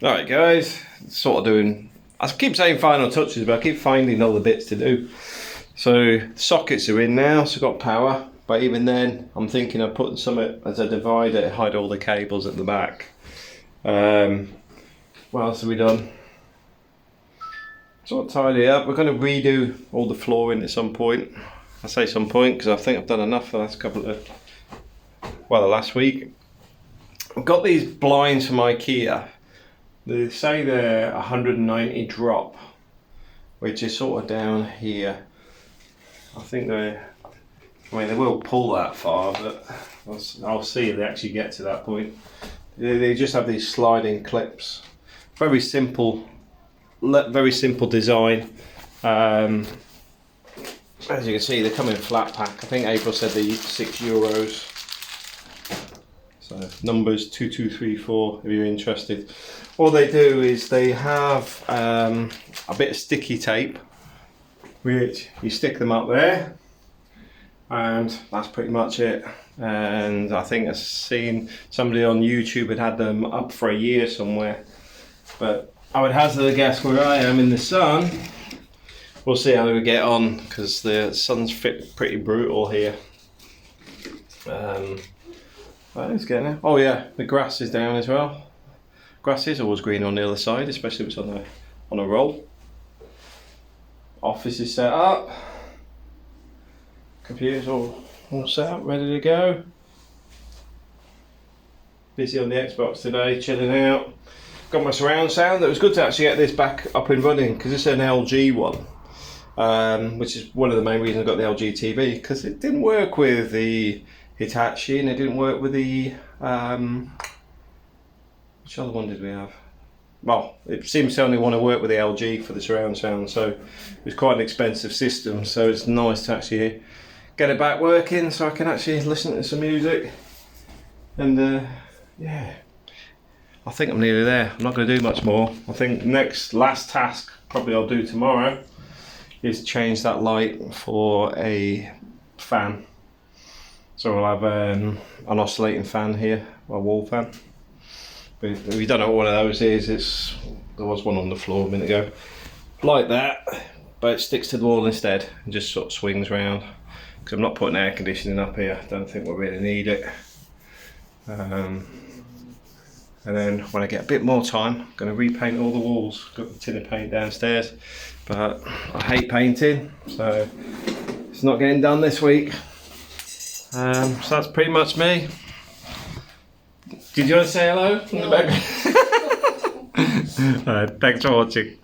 Alright guys, sort of doing, I keep saying final touches, but I keep finding other bits to do. So the sockets are in now, so I've got power, but even then I'm thinking of putting some as a divider to hide all the cables at the back. What else have we done? Sort of tidy up. We're going to redo all the flooring at some point. I say some point because I think I've done enough for the last the last week. I've got these blinds from Ikea. They say they're 190 drop, which is sort of down here. I think they will pull that far, but I'll see if they actually get to that point. They just have these sliding clips. Very simple design. As you can see, they come in flat pack. I think April said they eat €6. So numbers 2234 if you're interested. All they do is they have a bit of sticky tape, which you stick them up there, and that's pretty much it. And I think I've seen somebody on YouTube had them up for a year somewhere, but I would hazard a guess where I am in the sun. We'll see how we get on because the sun's pretty brutal here. It's getting there. Oh yeah, the grass is down as well. Grass is always green on the other side, especially if it's on a roll. Office is set up. Computer's all set up, ready to go. Busy on the Xbox today, chilling out. Got my surround sound. It was good to actually get this back up and running because it's an LG one, which is one of the main reasons I got the LG TV, because it didn't work with the Hitachi and it didn't work with the which other one did we have? Well, it seems to only want to work with the LG for the surround sound, so it was quite an expensive system, so it's nice to actually get it back working so I can actually listen to some music. And yeah, I think I'm nearly there. I'm not going to do much more. I think last task probably I'll do tomorrow is change that light for a fan. So we'll have an oscillating fan here, a wall fan. But if you don't know what one of those is, there was one on the floor a minute ago, like that, but it sticks to the wall instead and just sort of swings round. Because I'm not putting air conditioning up here. I don't think we'll really need it. And then when I get a bit more time, I'm going to repaint all the walls. Got the tin of paint downstairs, but I hate painting, so it's not getting done this week. So that's pretty much me. Did you want to say hello from the back? Thanks for watching.